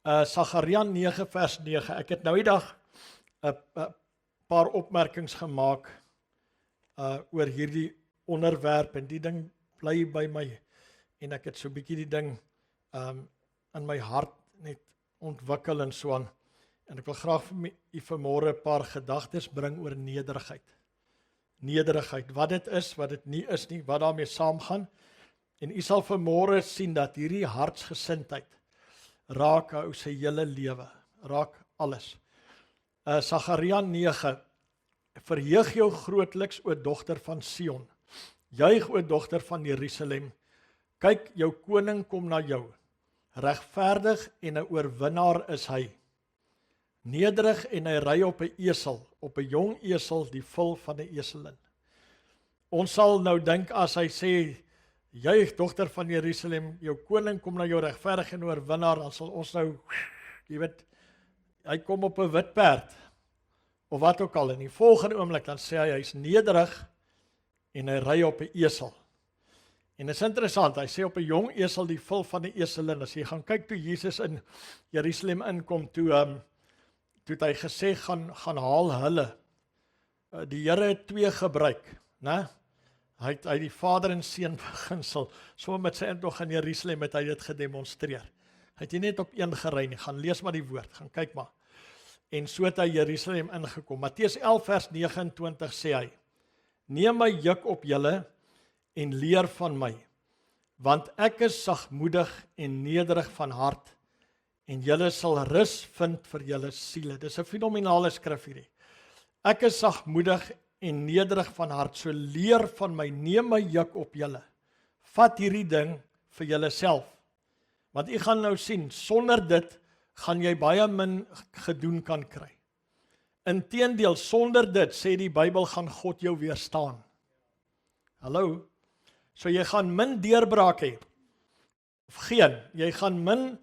Sagaria 9 vers 9. Ek het nou die dag 'n paar opmerkings gemaak oor hierdie onderwerp en die ding bly by my en ek het so 'n bietjie die ding in my hart net ontwikkel en so aan. En ek wil graag vir u vanmôre 'n paar gedagtes bring oor nederigheid. Nederigheid, wat dit is, wat dit nie is nie, wat daarmee saamgaan. En u sal vanmôre sien dat hierdie hartsgesindheid raak ou sy hele lewe, raak alles. Sagaria 9, verheug jou grootliks o dogter van Sion, juig o dogter van Jerusalem, kyk jou koning kom na jou, regverdig en 'n oorwinnaar is hy, nederig en hy ry op 'n esel, op 'n jong esel die vul van 'n eselin. Ons sal nou dink as hy sê, juig dogter van Jerusalem, jou koning kom na jou regverdig en oorwinnaar, dan sal ons nou, jy weet, hy kom op 'n wit perd, of wat ook al, in die volgende oomblik, dan sê hy's nederig, en hy ry op 'n esel. En dit is interessant, hy sê op 'n jong esel die vul van 'n eselin, as jy gaan kyk toe Jesus in Jerusalem inkom, toe het hy gesê, gaan haal hulle. Die Here het 2 gebruik, né? Hy het die Vader en Seun beginsel, so met sy intog in Jerusalem het hy dit gedemonstreer. Hy het nie net op 1 gery nie, gaan lees maar die woord, gaan kyk maar. En so het hy Jerusalem ingekom. Matteus 11 vers 29 sê hy, neem my juk op julle en leer van my, want ek is sagmoedig en nederig van hart, en julle sal rus vind vir julle siele. Dis 'n fenominale skrif hierdie. Ek is sagmoedig en nederig van hart, so leer van my, neem my juk op julle. Vat hierdie ding vir julle self. Want u gaan nou sien, sonder dit gaan jy baie min gedoen kan kry. Inteendeel, sonder dit, sê die Bybel, gaan God jou weerstaan. Hallo? So jy gaan min deurbraak hê, of geen, jy gaan min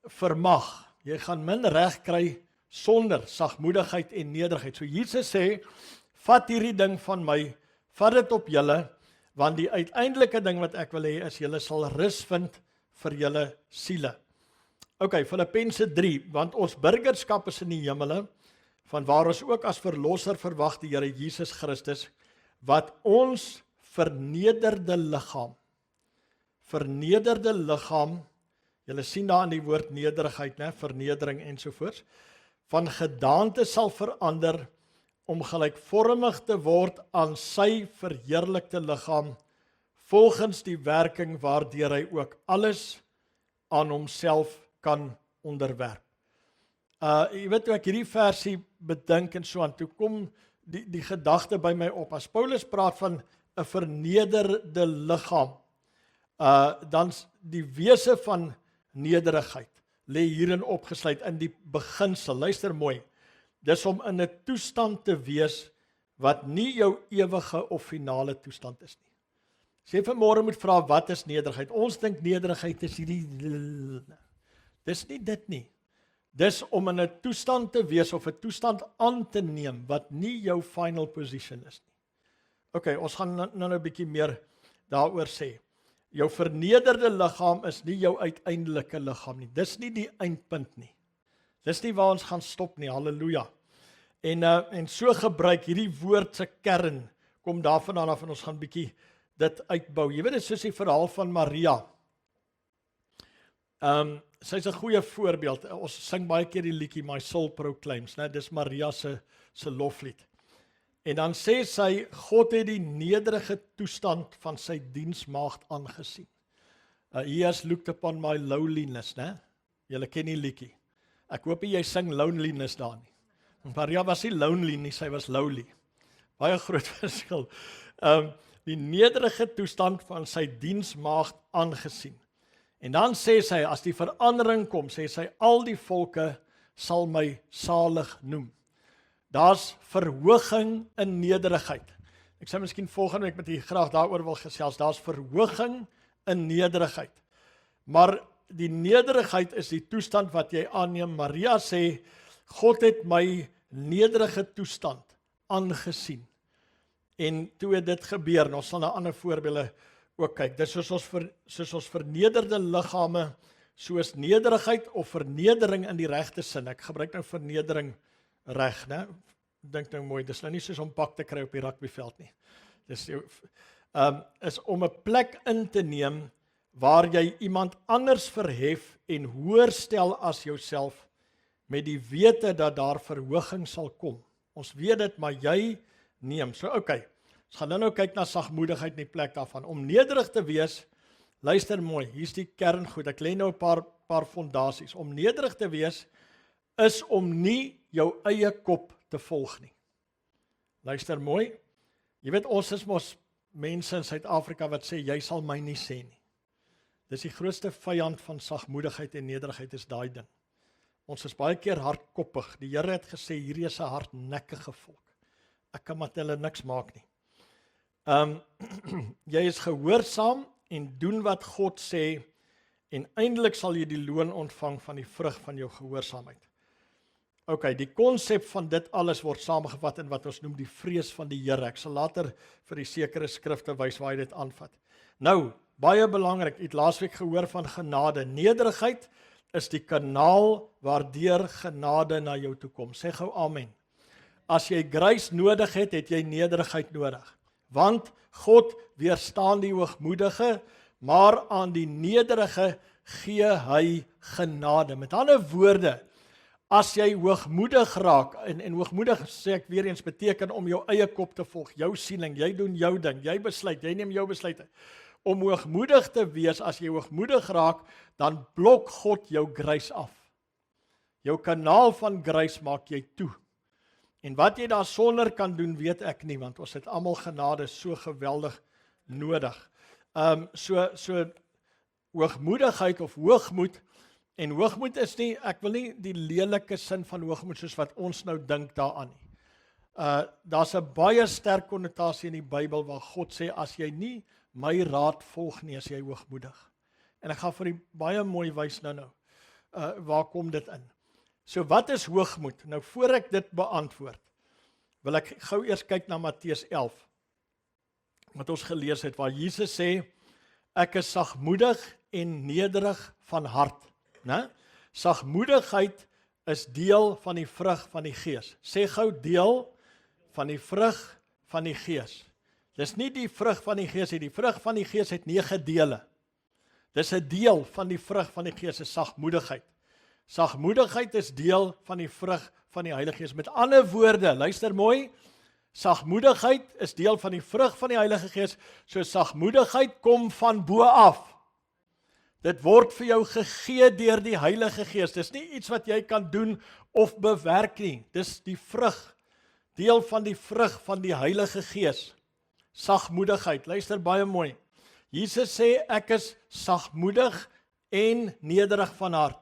vermag, jy gaan min reg kry sonder sagmoedigheid en nederigheid. So Jesus sê, vat hierdie ding van my, vat dit op julle, want die uiteindelike ding wat ek wil hê is, julle sal rus vind vir julle siele. OK, Filippense 3, want ons burgerskap is in die hemele, vanwaar ons ook as verlosser verwag die Here Jesus Christus, wat ons vernederde liggaam, julle sien daar in die woord nederigheid, né, vernedering ensovoorts, van gedaante sal verander, om gelykvormig te word aan sy verheerlikte liggaam, volgens die werking waardeur hy ook alles aan homself kan onderwerp. Jy weet hoe ek hierdie versie bedink en so aan, toe kom die gedagte by my op, as Paulus praat van 'n vernederde liggaam, dan die wese van nederigheid, lê hierin opgesluit in die beginsel, luister mooi, dis om in 'n toestand te wees, wat nie jou ewige of finale toestand is nie. As jy vanmôre moet vra, wat is nederigheid? Ons dink nederigheid is hierdie, dis nie dit nie. Dis om in 'n toestand te wees, of 'n toestand aan te neem, wat nie jou final position is nie. OK, ons gaan nou 'n bietjie meer daaroor sê. Jou vernederde liggaam is nie jou uiteindelike liggaam nie. Dis nie die eindpunt nie. Dis nie waar ons gaan stop nie, halleluja. En so gebruik hierdie woord se kern, kom daarvandaan af en ons gaan bietjie dit uitbou. Jy weet, dit is soos die verhaal van Maria. Sy's 'n goeie voorbeeld. Ons sing baie keer die liedjie My Soul Proclaims, né? Dis Maria se loflied. En dan sê sy, God het die nederige toestand van sy diensmaagd aangesien. He has looked upon my lowliness, né? Julle ken die liedjie. Ek hoop jy sing loneliness daar nie. Maria was nie lonely nie, sy was lowly. Baie groot verskil. Die nederige toestand van sy diensmaagd aangesien. En dan sê sy, as die verandering kom, sê sy, al die volke sal my salig noem. Daar's verhoging in nederigheid. Ek sê miskien volgende week met u graag daaroor wil gesels. Daar's verhoging in nederigheid. Maar die nederigheid is die toestand wat jy aanneem. Maria sê, God het my nederige toestand aangesien. En toe het dit gebeur, en ons sal na ander voorbeelde ook kyk. Dis soos ons vernederde liggame, soos nederigheid of vernedering in die regte sin. Ek gebruik nou vernedering reg, né? Dink nou mooi, dis nou nie soos om pak te kry op die rugbyveld nie. Dis is om 'n plek in te neem waar jy iemand anders verhef en hoër stel as jouself met die wete dat daar verhoging sal kom. Ons weet dit, maar jy neem. So okay. Ons gaan nou kyk na sagmoedigheid in die plek daarvan. Om nederig te wees, luister mooi, hier's die kerngoed. Ek lê nou 'n paar fondasies. Om nederig te wees is om nie jou eie kop te volg nie. Luister mooi. Jy weet, ons is mos mense in Suid-Afrika wat sê, jy sal my nie sê nie. Dis die grootste vyand van sagmoedigheid en nederigheid is daai ding. Ons is baie keer hardkoppig. Die Here het gesê, hierdie is 'n hardnekkige volk. Ek kan met hulle niks maak nie. Jy is gehoorsaam en doen wat God sê, en eindelik sal jy die loon ontvang van die vrug van jou gehoorsaamheid. Okay, die konsep van dit alles word saamgevat in wat ons noem die vrees van die Here. Ek sal later vir die sekere skrifte wys waar hy dit aanvat. Nou, baie belangrik, jy het laasweek gehoor van genade. Nederigheid is die kanaal waardeur genade na jou toe kom. Sê gou amen. As jy grace nodig het, het jy nederigheid nodig. Want God weerstaan die hoogmoedige, maar aan die nederige gee hy genade. Met ander woorde, as jy hoogmoedig raak, en hoogmoedig sê ek weer eens beteken om jou eie kop te volg, jou siening, jy doen jou ding, jy besluit, jy neem jou besluite. Om hoogmoedig te wees, as jy hoogmoedig raak, dan blok God jou grace af. Jou kanaal van grace maak jy toe. En wat jy daar sonder kan doen, weet ek nie, want ons het almal genade so geweldig nodig. So hoogmoedigheid of hoogmoed, en hoogmoed is nie, ek wil nie die lelike sin van hoogmoed soos wat ons nou dink daaraan nie. Daar's 'n baie sterk konnotasie in die Bybel waar God sê, as jy nie my raad volg nie, as jy hoogmoedig. En ek gaan vir die baie mooi wys nou. Waar kom dit in? So wat is hoogmoed? Nou voor ek dit beantwoord, wil ek gou eers kyk na Matteus 11, wat ons gelees het, waar Jesus sê, ek is sagmoedig en nederig van hart. Né? Sagmoedigheid is deel van die vrug van die Gees. Sê gou deel van die vrug van die Gees. Dis nie die vrug van die Gees nie, die vrug van die Gees het 9 dele. Dis 'n deel van die vrug van die Gees, is sagmoedigheid. Sagmoedigheid is deel van die vrug van die Heilige Gees. Met ander woorde, luister mooi, sagmoedigheid is deel van die vrug van die Heilige Gees, so sagmoedigheid kom van bo af. Dit word vir jou gegee deur die Heilige Gees. Dis nie iets wat jy kan doen of bewerk nie. Dis die vrug, deel van die vrug van die Heilige Gees. Sagmoedigheid, luister baie mooi. Jesus sê, ek is sagmoedig en nederig van hart.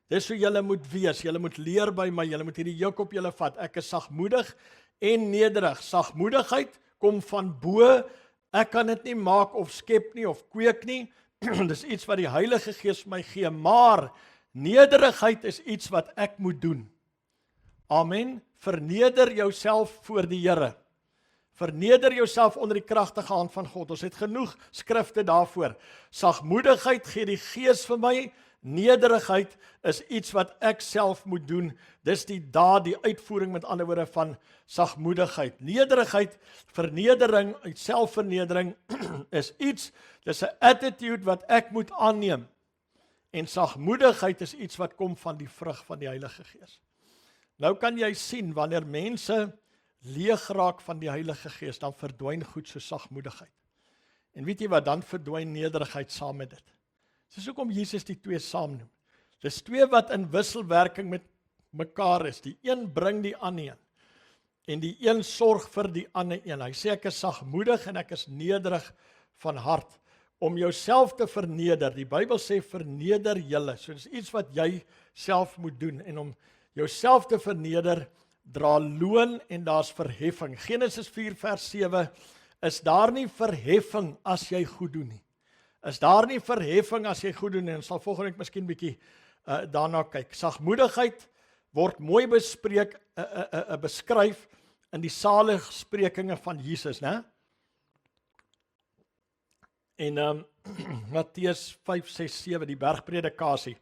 Dis hoe julle moet wees, julle moet leer by my, julle moet hierdie juk op julle vat. Ek is sagmoedig en nederig. Sagmoedigheid kom van bo, ek kan dit nie maak of skep nie of kweek nie. Dis iets wat die Heilige Gees vir my gee, maar nederigheid is iets wat ek moet doen. Amen. Verneder jouself voor die Here. Verneder jouself onder die kragtige hand van God. Ons het genoeg skrifte daarvoor. Sagmoedigheid gee die Gees vir my. Nederigheid is iets wat ek self moet doen. Dis die daad, die uitvoering met ander woorde van sagmoedigheid. Nederigheid, vernedering, selfvernedering is iets, dis 'n attitude wat ek moet aanneem. En sagmoedigheid is iets wat kom van die vrug van die Heilige Gees. Nou kan jy sien, wanneer mense leeg raak van die Heilige Gees, dan verdwyn goed so sagmoedigheid. En weet jy wat, dan verdwyn nederigheid saam met dit. Dis hoekom Jesus die twee saam noem. Dis twee wat in wisselwerking met mekaar is. Die een bring die ander een. En die een sorg vir die ander een. Hy sê ek is sagmoedig en ek is nederig van hart. Om jouself te verneder. Die Bybel sê verneder julle. So dis iets wat jy self moet doen. En om jouself te verneder, dra loon en daar's verheffing. Genesis 4 vers 7, is daar nie verheffing as jy goed doen nie. Is daar nie verheffing as jy goed doen nie, en sal volgende week miskien bietjie daarna kyk. Sagmoedigheid word mooi beskryf in die saligsprekinge van Jesus, né? En Matteus 5, 6, 7, die bergpredikasie.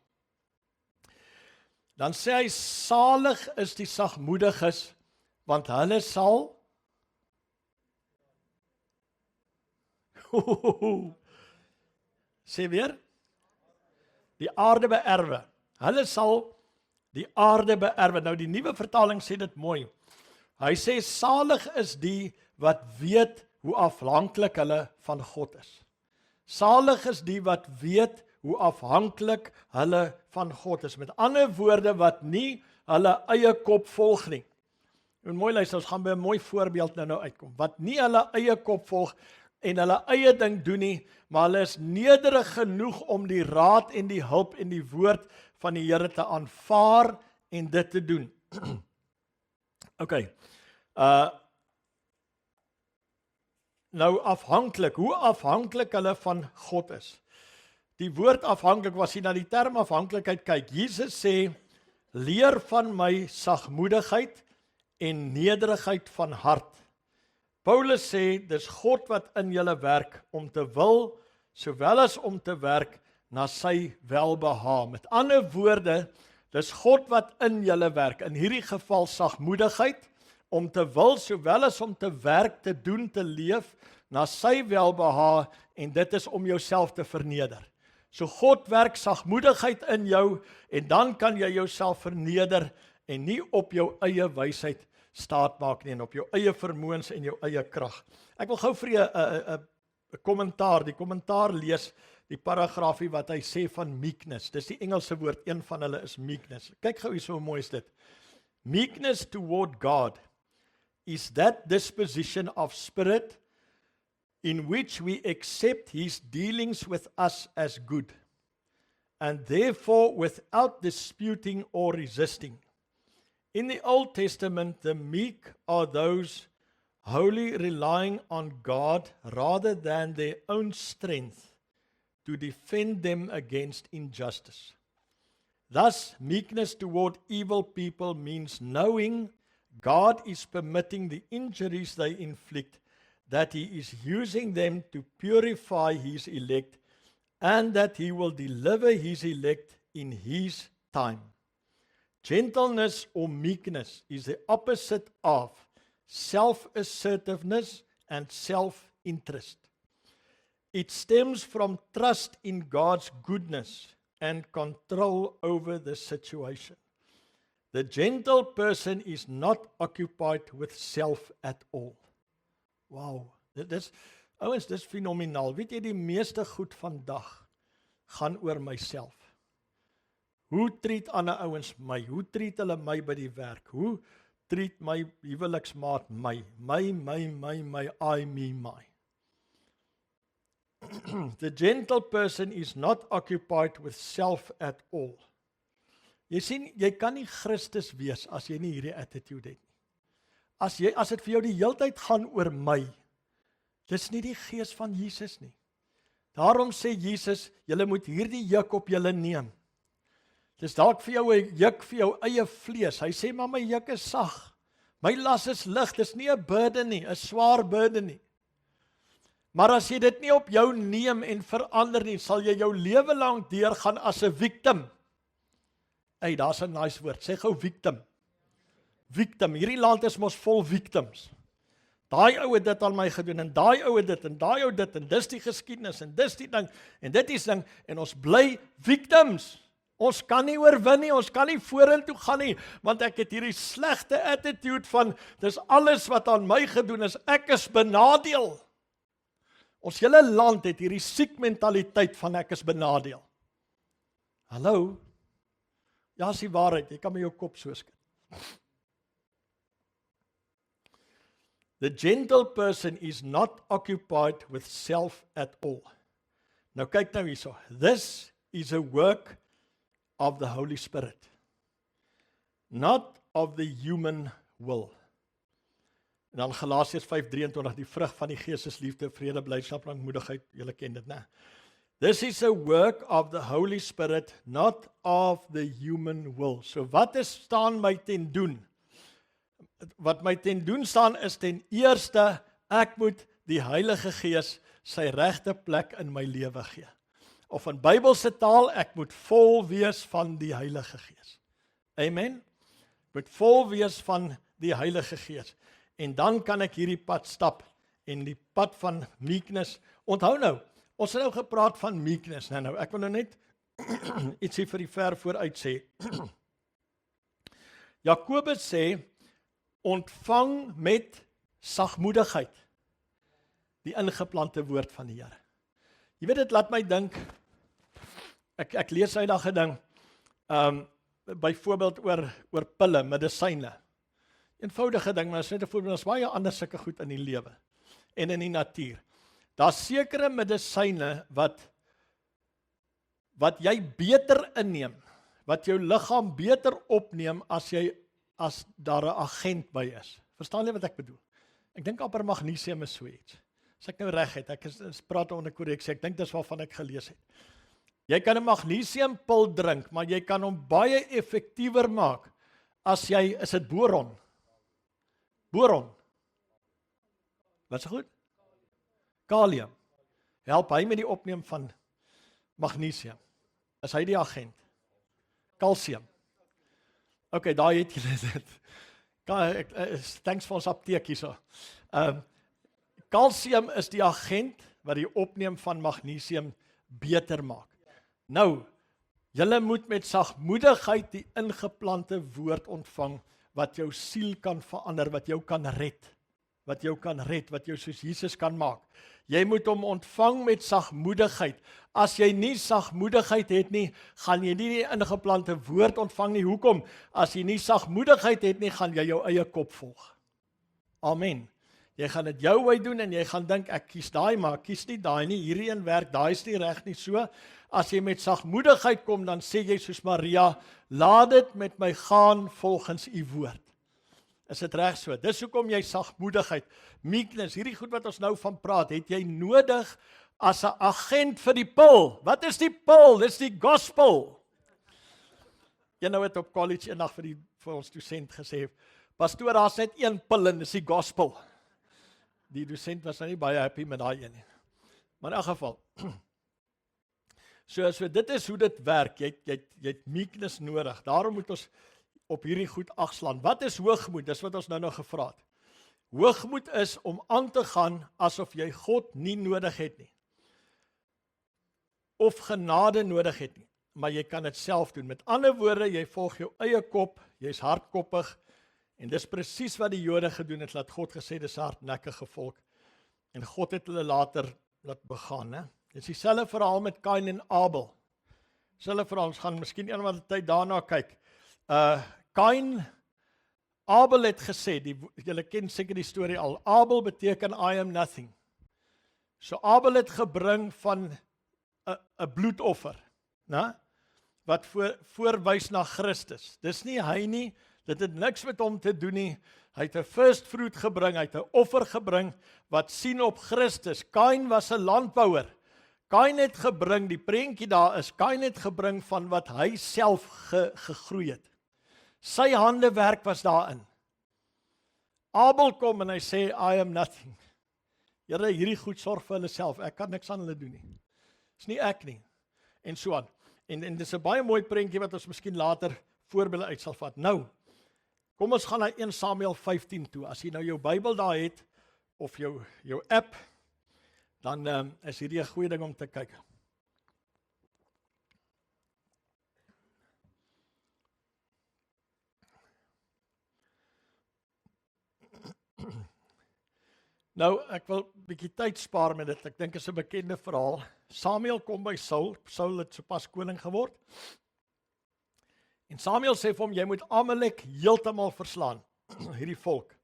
Dan sê hy, salig is die sagmoediges, want hulle sal sê weer, die aarde beerwe. Hulle sal die aarde beerwe. Nou die nuwe vertaling sê dit mooi. Hy sê, salig is die wat weet hoe afhanklik hulle van God is. Salig is die wat weet hoe afhanklik hulle van God is. Met ander woorde, wat nie hulle eie kop volg nie. En mooi luister, ons gaan by 'n mooi voorbeeld nou uitkom. Wat nie hulle eie kop volg en hulle eie ding doen nie, maar hulle is nederig genoeg om die raad en die hulp en die woord van die Here te aanvaar en dit te doen. Okay. Nou afhanklik, hoe afhanklik hulle van God is. Die woord afhanklik, was jy na die term afhanklikheid kyk, Jesus sê, leer van my sagmoedigheid en nederigheid van hart. Paulus sê, dis God wat in julle werk om te wil, sowel as om te werk na sy welbehae. Met ander woorde, dis God wat in julle werk, in hierdie geval sagmoedigheid, om te wil, sowel as om te werk, te doen, te leef, na sy welbehae, en dit is om jouself te verneder. So God werk sagmoedigheid in jou, en dan kan jy jouself verneder, en nie op jou eie wysheid staat maak nie, en op jou eie vermoëns en jou eie krag. Ek wil gou vir jy 'n kommentaar, die kommentaar lees, die paragraafie wat hy sê van meekness. Dis die Engelse woord, een van hulle is meekness. Kyk gou hier, so mooi is dit. Meekness toward God is that disposition of spirit in which we accept his dealings with us as good, and therefore without disputing or resisting. In the Old Testament, the meek are those wholly relying on God rather than their own strength to defend them against injustice. Thus, meekness toward evil people means knowing God is permitting the injuries they inflict, that he is using them to purify his elect, and that he will deliver his elect in his time. Gentleness or meekness is the opposite of self-assertiveness and self-interest. It stems from trust in God's goodness and control over the situation. The gentle person is not occupied with self at all. Wow, ouens, dis fenomenaal. Weet jy, die meeste goed vandag gaan oor myself. Hoe treat ander ouens my? Hoe treat hulle my by die werk? Hoe treat my huweliksmaat my? My, I, me, my. The gentle person is not occupied with self at all. Jy sien, jy kan nie Christus wees as jy nie hierdie attitude het nie. As dit vir jou die heeltyd gaan oor my, dis nie die gees van Jesus nie. Daarom sê Jesus, julle moet hierdie juk op julle neem. Dis dalk vir jou 'n juk vir jou eie vlees. Hy sê, maar my juk is sag. My las is lig. Dis nie 'n burden nie, 'n swaar burden nie. Maar as jy dit nie op jou neem en verander nie, sal jy jou lewe lank deurgaan as 'n victim. Hey, daar's 'n nice woord. Sê gou victim. Victim. Hierdie land is mos vol victims. Daai ou het dit aan my gedoen, en daai ou het dit, en daai ou dit, en dis die geskiedenis, en dis die ding, en dit is ding, en ons bly victims. Ons kan nie oorwin nie, ons kan nie vorentoe gaan nie, want ek het hierdie slegte attitude van, dis alles wat aan my gedoen is, ek is benadeel. Ons hele land het hierdie siek mentaliteit van ek is benadeel. Hallo? Ja, is die waarheid, jy kan met jou kop so skud. The gentle person is not occupied with self at all. Nou kyk nou hierso. This is a work of the Holy Spirit, not of the human will. En dan Galasiërs 5:23, die vrug van die Gees is liefde, vrede, blydskap, lankmoedigheid, julle ken dit, né? This is a work of the Holy Spirit, not of the human will. So wat staan my ten doen? Wat my ten doen staan is ten eerste, ek moet die Heilige Gees sy regte plek in my lewe gee. Of in Bybelse taal, ek moet vol wees van die Heilige Gees. Amen. Ek moet vol wees van die Heilige Gees. En dan kan ek hierdie pad stap, en die pad van meekness. Onthou nou, ons het nou gepraat van meekness. Nou, ek wil nou net ietsie vir die ver vooruit sê. Jakobus sê, ontvang met sagmoedigheid die ingeplante woord van die Here. Jy weet, dit laat my dink, ek lees eendag 'n ding, byvoorbeeld oor pille, medisyne. Eenvoudige ding, maar is net 'n voorbeeld, ons baie ander sulke goed in die lewe en in die natuur. Daar's sekere medisyne wat jy beter inneem, wat jou liggaam beter opneem as daar 'n agent by is. Verstaan jy wat ek bedoel? Ek dink amper magnesium is so iets. As ek nou reg het, ek is praat onder korreksie, ek dink dis waarvan ek gelees het. Jy kan 'n magnesiumpil drink, maar jy kan hom baie effektiewer maak as is dit boron? Boron. Wat is goed? Kalium. Help hy met die opneem van magnesium. Is hy die agent? Kalsium. OK, daar het julle dit. Thanks vir ons apteek hierso. Kalsium is die agent wat die opneem van magnesium beter maak. Nou, julle moet met sagmoedigheid die ingeplante woord ontvang wat jou siel kan verander, wat jou kan red, wat jou soos Jesus kan maak. Jy moet hom ontvang met sagmoedigheid. As jy nie sagmoedigheid het nie, gaan jy nie die ingeplante woord ontvang nie. Hoekom? As jy nie sagmoedigheid het nie, gaan jy jou eie kop volg. Amen. Jy gaan dit jou wy doen en jy gaan dink, ek kies daai, maar ek kies nie daai nie, hierdie een werk, daai is nie reg nie, so. As jy met sagmoedigheid kom, dan sê jy soos Maria, laat dit met my gaan volgens u woord. Is dit reg so? Dis hoekom jy sagmoedigheid, meekness, hierdie goed wat ons nou van praat, het jy nodig as 'n agent vir die pil. Wat is die pil? Dis die gospel. Jy nou het op college eendag vir ons dosent gesê, pastoor, daar's net een pil en dis die gospel. Die dosent was nou nie baie happy met daai een nie. Maar in elk geval, so dit is hoe dit werk, jy het meekness nodig, daarom moet ons op hierdie goed agslaan. Wat is hoogmoed? Dis wat ons nou gevra het. Hoogmoed is om aan te gaan asof jy God nie nodig het nie. Of genade nodig het nie, maar jy kan dit self doen. Met ander woorde, jy volg jou eie kop, jy's hardkoppig, en dis presies wat die Jode gedoen het, dat God gesê, dis 'n hardnekkige volk, en God het hulle later laat begaan, né? Dis dieselfde verhaal met Kain en Abel. Dieselfde verhaal, ons gaan miskien eendag 'n tyd daarna kyk. Abel het gesê, julle ken seker die storie al, Abel beteken I am nothing. So Abel het gebring van 'n bloedoffer, né? Wat voorwys na Christus. Dis nie hy nie, dit het niks met hom te doen nie. Hy het 'n first fruit gebring, hy het 'n offer gebring wat sien op Christus. Kain was 'n landbouer. Kain het gebring, die prentjie daar is, Kain het gebring van wat hy self gegroei het. Sy handewerk was daarin. Abel kom en hy sê, I am nothing. Here, hierdie goed sorg vir hulle self, ek kan niks aan hulle doen nie. Dis nie ek nie. En so aan. En dis 'n baie mooi prentjie wat ons miskien later voorbeelde uit sal vat. Nou, kom ons gaan na 1 Samuel 15 toe. As jy nou jou Bybel daar het, of jou app, dan is hierdie 'n goeie ding om te kyk. Nou, ek wil 'n bietjie tyd spaar met dit. Ek dink dit is 'n bekende verhaal. Samuel kom by Saul. Saul het sopas koning geword. En Samuel sê vir hom, jy moet Amalek heeltemal verslaan, hierdie volk.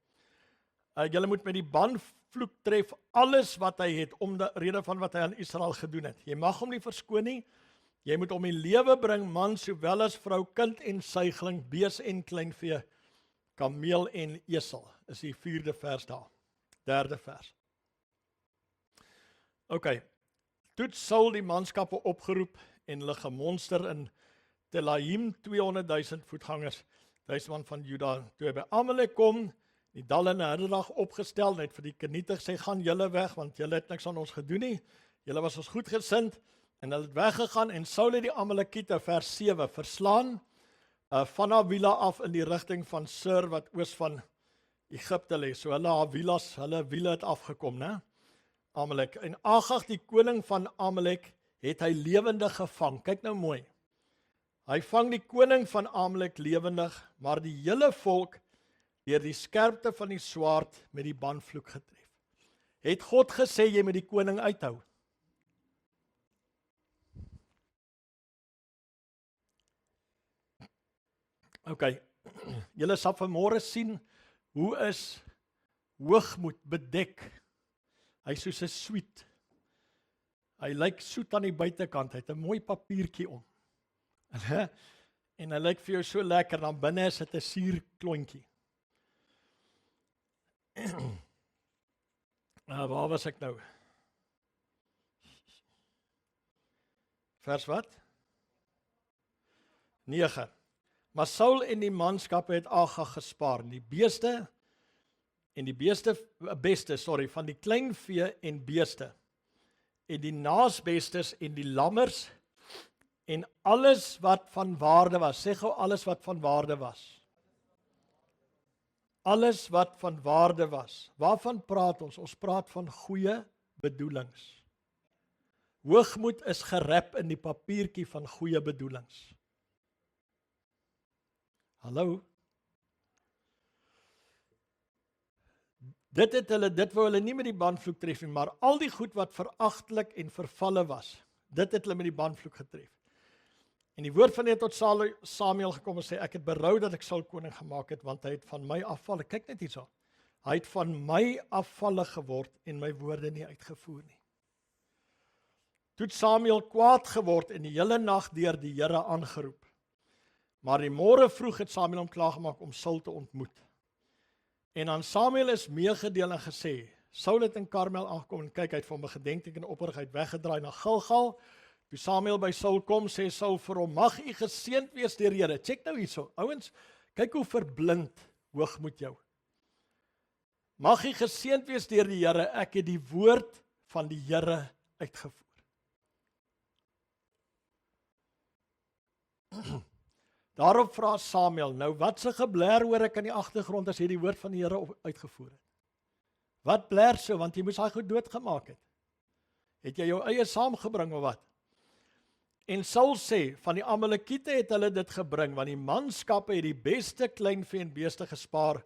Julle moet met die banvloek tref alles wat hy het, om die rede van wat hy aan Israel gedoen het. Jy mag hom nie verskoon nie. Jy moet hom in lewe bring, man sowel as vrou, kind en suigling, bees en kleinvee, kameel en esel. Is die 4de vers daar. 3de vers. OK. Toe Saul die manskappe opgeroep en hulle gemonster in Telaim 200,000 voetgangers, 1000 man van Juda. Toe hy by Amalek kom, die dal in 'n hinderdag opgestel, net vir die Keniete gesê, gaan julle weg, want julle het niks aan ons gedoen nie, julle was ons goedgesind, en hulle het weggegaan, en Saul het die Amalekiete, vers 7, verslaan, van Havila af in die rigting van Sur, wat oos van Egipte lê, so hulle wiele het afgekom, né? Amalek, en Agag, die koning van Amalek, het hy lewendig gevang, kyk nou mooi, hy vang die koning van Amalek lewendig, maar die hele volk, deur die skerpte van die swaard, met die banvloek getref. Het God gesê, jy moet die koning uithou? Ok, julle sal vanmôre sien, hoe is hoogmoed bedek? Hy is soos 'n sweet. Hy lyk soet aan die buitekant, hy het 'n mooi papiertjie om. En hy lyk vir jou so lekker, dan binne is dit 'n suurklontjie. Waar was ek nou? Vers wat? 9. Maar Saul en die manskappe het Agag gespaar, die beste van die klein vee en beeste, en die naasbestes en die lammers, en alles wat van waarde was. Sê gou alles wat van waarde was. Alles wat van waarde was. Waarvan praat ons? Ons praat van goeie bedoelings. Hoogmoed is gerap in die papiertjie van goeie bedoelings. Hallo? Dit wou hulle nie met die banvloek tref nie, maar al die goed wat veragtelik en vervalle was, dit het hulle met die banvloek getref. En die woord van die Here tot Samuel gekom en sê, ek het berou dat ek Saul koning gemaak het, want hy het van my afvalle, kyk net hierso, hy het van my afvalle geword en my woorde nie uitgevoer nie. Toe Samuel kwaad geword en die hele nag deur die Here aangeroep. Maar die môre vroeg het Samuel hom klaargemaak om Saul te ontmoet. En aan Samuel is meegedeel en gesê, Saul het in Karmel aangekom en kyk, hy het van my gedenkteken en opperigheid weggedraai na Gilgal. Toe Samuel by Saul kom, sê Saul vir hom, mag u geseënd wees deur die Here. Check nou hierso, ouens, kyk hoe verblind hoogmoed jou. Mag u geseënd wees deur die Here, ek het die woord van die Here uitgevoer. Daarop vra Samuel, nou wat se gebler hoor ek in die agtergrond as jy die woord van die Here uitgevoer het? Wat bler so, want jy moes hy goed doodgemaak het. Het jy jou eie saamgebring of wat? En Saul sê, van die Amalekiete het hulle dit gebring, want die manskappe het die beste kleinvee en beeste gespaar,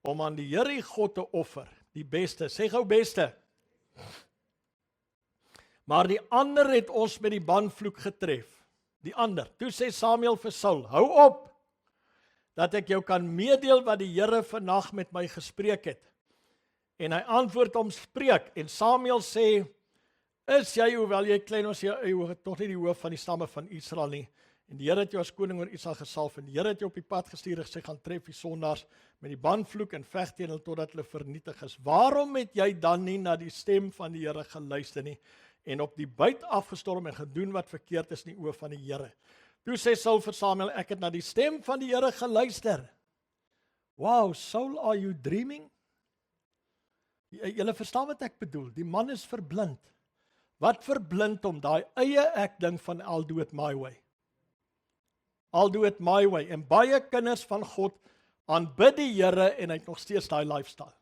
om aan die Here God te offer. Die beste, sê gou beste. Maar die ander het ons met die banvloek getref. Die ander. Toe sê Samuel vir Saul, hou op, dat ek jou kan meedeel wat die Here vannag met my gespreek het. En hy antwoord hom, spreek. En Samuel sê, is jy, hoewel jy klein was, jy toch nie die hoof van die stamme van Israel nie. En die Here het jou as koning oor Israel gesalf. En die Here het jou op die pad gestuur en gesê, gaan tref die sondaars met die banvloek en veg teen hulle totdat hulle vernietig is. Waarom het jy dan nie na die stem van die Here geluister nie? En op die buit afgestorm en gedoen wat verkeerd is in die oë van die Here. Toe sê Saul vir Samuel, ek het na die stem van die Here geluister. Wow, Saul, are you dreaming? Julle verstaan wat ek bedoel, die man is verblind. Wat verblind hom, daai eie ek ding van I'll do it my way. I'll do it my way. En baie kinders van God aanbid die Here en hy het nog steeds daai lifestyle.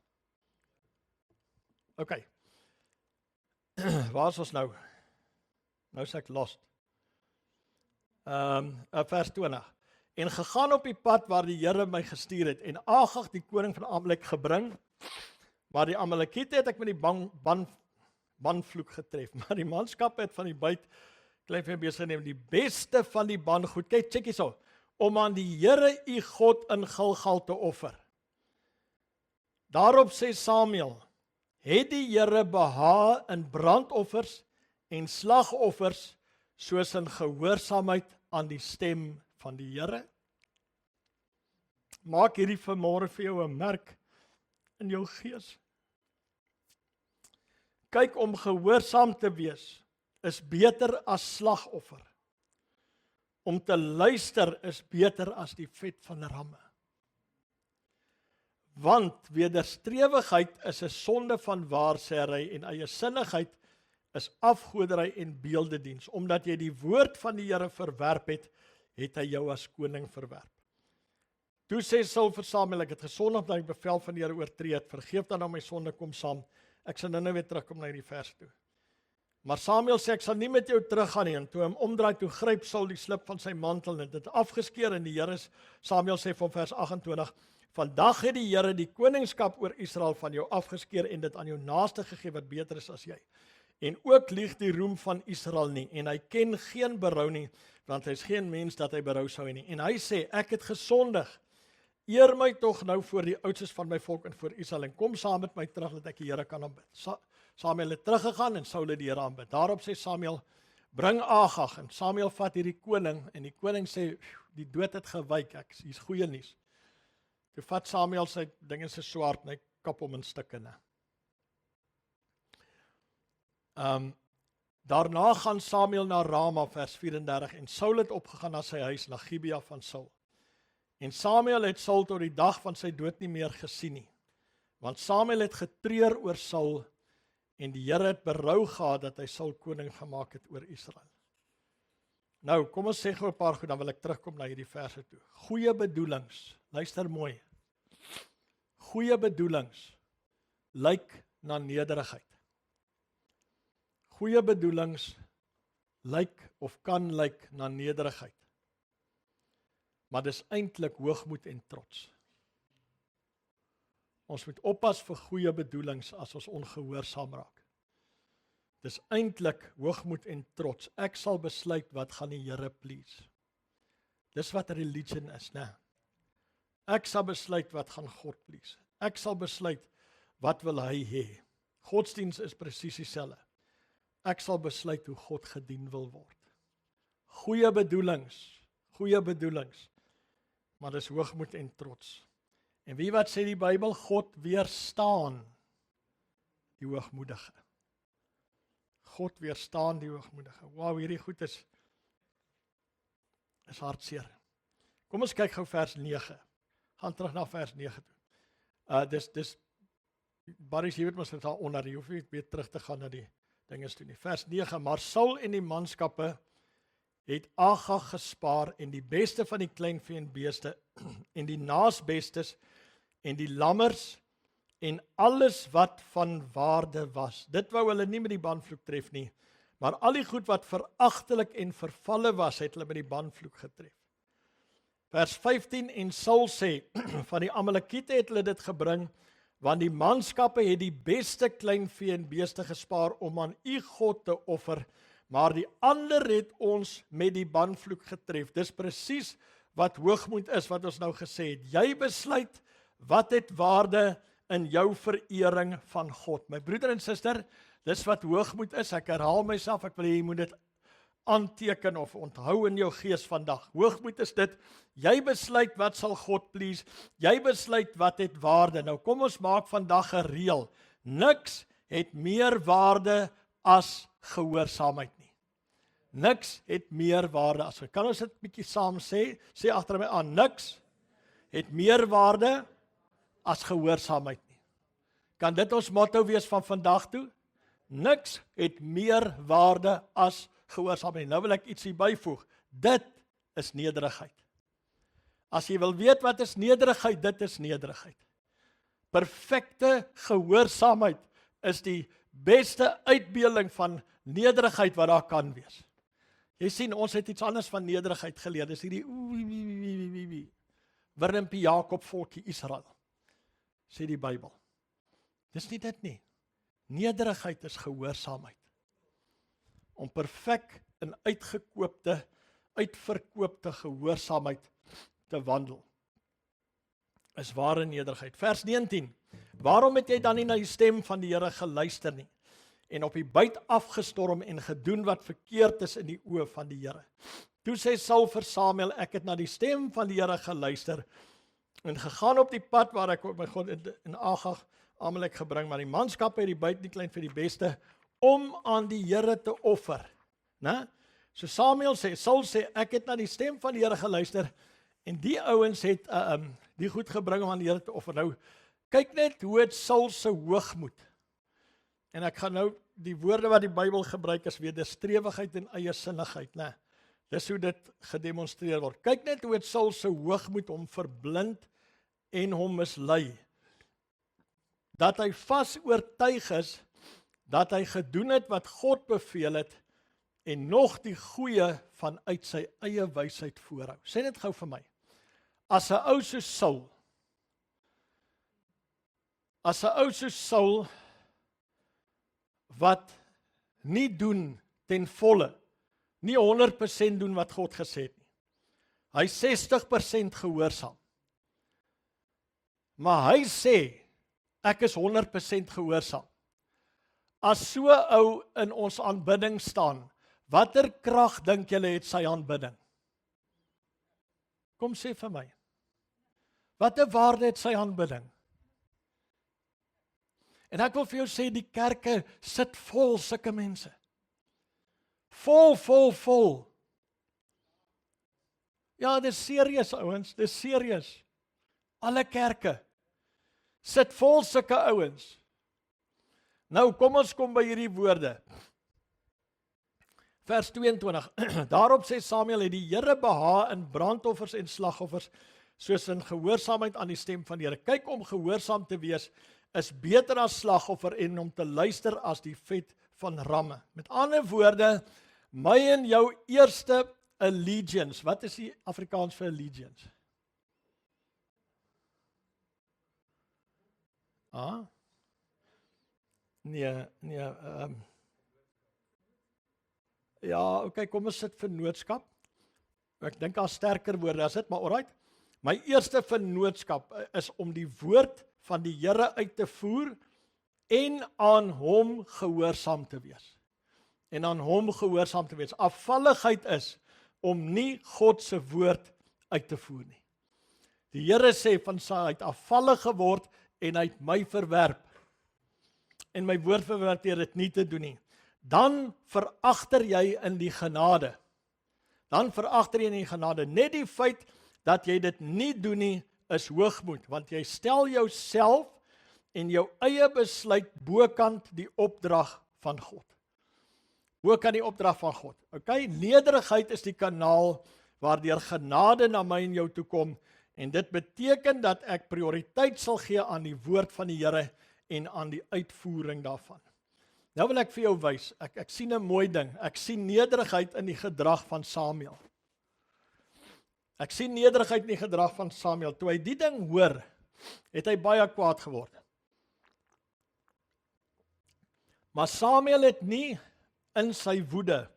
Ok. Waar is ons nou? Nou is ek lost. Vers 20. En gegaan op die pad waar die Here my gestuur het, en Agag die koning van Amalek gebring, maar die Amalekiete het ek met die banvloek getref, maar die manskap het van die buit kleinvee en beeste geneem, die beste van die bangoed, kyk, check hierso, om aan die Here u God in Gilgal te offer. Daarop sê Samuel, het die Here behaag in brandoffers en slagoffers, soos in gehoorsaamheid aan die stem van die Here? Maak hierdie vanmôre vir jou 'n merk in jou gees. Kyk, om gehoorsaam te wees is beter as slagoffer. Om te luister is beter as die vet van ramme. Want wederstrewigheid is 'n sonde van waarsêry en eiesinnigheid is afgoderry en beeldediens. Omdat jy die woord van die Here verwerp het, het hy jou as koning verwerp. Toe sê Saul vir Samuel, ek het gesondig dat ek bevel van die Here oortree het, vergeef dan aan my sonde, kom saam. Ek sal nou weer terugkom na hierdie vers toe. Maar Samuel sê, ek sal nie met jou teruggaan nie, en toe hom omdraai, toe gryp Saul die slip van sy mantel en dit afgeskeer, en die Here, Samuel sê van vers 28, vandag het die Here die koningskap oor Israel van jou afgeskeer en dit aan jou naaste gegee wat beter is as jy. En ook lieg die roem van Israel nie, en hy ken geen berou nie, want hy is geen mens dat hy berou sou hê nie. En hy sê, ek het gesondig, eer my tog nou voor die oudstes van my volk en voor Israel, en kom saam met my terug, dat ek die Here kan aanbid. Samuel het teruggegaan, en Saul het die Here aanbid. Daarop sê Samuel, bring Agag, en Samuel vat hierdie koning, en die koning sê, die dood het gewyk, hier's goeie nuus. Toe vat Samuel sy ding in sy swaard, en hy kap hom in stukke. Daarna gaan Samuel na Rama, vers 34, en Saul het opgegaan na sy huis, na Gibea van Saul. En Samuel het Saul tot die dag van sy dood nie meer gesien nie, want Samuel het getreur oor Saul, en die Here het berou gehad dat hy Saul koning gemaak het oor Israel. Nou, kom ons sê gou 'n paar goed, dan wil ek terugkom na hierdie verse toe. Goeie bedoelings, luister mooi. Goeie bedoelings lyk na nederigheid. Goeie bedoelings lyk of kan lyk na nederigheid. Maar dis eintlik hoogmoed en trots. Ons moet oppas vir goeie bedoelings as ons ongehoorsaam raak. Dis eintlik hoogmoed en trots. Ek sal besluit wat gaan die Here please. Dis wat religion is, né? Ek sal besluit wat gaan God please. Ek sal besluit wat wil hy hê. Godsdiens is presies dieselfde. Ek sal besluit hoe God gedien wil word. Goeie bedoelings, maar dis hoogmoed en trots. En wie wat sê die Bybel? God weerstaan die hoogmoedige. God weerstaan die hoogmoedige. Wow, hierdie goed is hartseer. Kom ons kyk gou vers 9. Gaan terug na vers 9 toe. Dis Barry Siewert mos dit al onder, jy hoef nie weer terug te gaan na die dinges toe nie. Vers 9, maar Saul en die manskappe het Agag gespaar en die beste van die kleinvee en beeste en die naasbestes en die lammers en alles wat van waarde was. Dit wou hulle nie met die banvloek tref nie, maar al die goed wat veragtelik en vervalle was, het hulle met die banvloek getref. Vers 15, en Saul sê, van die Amalekiete het hulle dit gebring, want die manskappe het die beste kleinvee en beeste gespaar om aan u God te offer, maar die ander het ons met die banvloek getref. Dis presies wat hoogmoed is, wat ons nou gesê het. Jy besluit wat het waarde in jou verering van God. My broeder en suster, dis wat hoogmoed is. Ek herhaal myself, ek wil jy moet dit aanteken of onthou in jou gees vandag. Hoogmoed is dit, jy besluit wat sal God please, jy besluit wat het waarde. Nou kom ons maak vandag 'n reël. Niks het meer waarde as gehoorsaamheid nie. Niks het meer waarde as. Kan ons dit bietjie saam sê? Sê agter my aan, niks het meer waarde as gehoorsaamheid nie. Kan dit ons motto wees van vandag toe? Niks het meer waarde as gehoorsaamheid. Nou wil ek ietsie byvoeg. Dit is nederigheid. As jy wil weet wat is nederigheid, dit is nederigheid. Perfekte gehoorsaamheid is die beste uitbeelding van nederigheid wat daar kan wees. Jy sien, ons het iets anders van nederigheid geleer. Dis hierdie Wurmpie Jakob volkie Israel, sê die Bybel. Dis nie dit nie. Nederigheid is gehoorsaamheid. Om perfek in uitverkoopte gehoorsaamheid te wandel, is ware nederigheid. Vers 19, waarom het jy dan nie na die stem van die Here geluister nie, en op die buit afgestorm en gedoen wat verkeerd is in die oë van die Here? Toe sê Saul vir Samuel, ek het na die stem van die Here geluister, en gegaan op die pad waar ek my God in Agag Amalek gebring, maar die manskappe het die buit nie klein vir die beste, om aan die Here te offer. Né? So Saul sê, ek het na die stem van die Here geluister, en die ouens het die goed gebring om aan die Here te offer. Nou, Kyk net hoe het Saul se hoogmoed. En ek gaan nou die woorde wat die Bybel gebruik is wederstrewigheid en eiersinnigheid, né? Dis hoe dit gedemonstreer word. Kyk net hoe het Saul se hoogmoed hom verblind en hom mislei. Dat hy vas oortuig is dat hy gedoen het wat God beveel het en nog die goeie vanuit sy eie wysheid voorhou. Sê net gou vir my. As 'n ou soos Saul wat nie doen ten volle, nie 100% doen wat God gesê het nie. Hy 60% gehoorsaam. Maar hy sê, ek is 100% gehoorsaam. As so 'n ou in ons aanbidding staan, watter krag dink julle het sy aanbidding? Kom sê vir my. Watter waarde het sy aanbidding? En ek wil vir jou sê, die kerke sit vol sulke mense. Vol. Ja, dis serieus ouens, dis serieus. Alle kerke sit vol sulke ouens. Nou, kom ons kom by hierdie woorde. Vers 22. Daarop sê Samuel, het die Here behaag in brandoffers en slagoffers, soos in gehoorsaamheid aan die stem van die Here. Kyk, om gehoorsaam te wees is beter as slagoffer en om te luister as die vet van ramme. Met ander woorde, my en jou eerste allegiance. Wat is die Afrikaans vir allegiance? Ja, okay, kom ons sit vennootskap. Ek dink daar sterker woorde as dit, maar alright. My eerste vennootskap is om die woord van die Here uit te voer en aan hom gehoorsaam te wees. Afvalligheid is om nie God se woord uit te voer nie. Die Here sê van sy uit afvallig geword en hy het my verwerp. En my woord verwerp deur dit nie te doen nie. Dan veragter jy in die genade. Net die feit dat jy dit nie doen nie is hoogmoed, want jy stel jouself en jou eie besluit bokant die opdrag van God. Okay, nederigheid is die kanaal waardeur genade na my en jou toe kom, en dit beteken dat ek prioriteit sal gee aan die woord van die Here en aan die uitvoering daarvan. Nou wil ek vir jou wys, ek sien 'n mooi ding, ek sien nederigheid in die gedrag van Samuel. Toe hy die ding hoor, het hy baie kwaad geword. Maar Samuel het nie in sy woede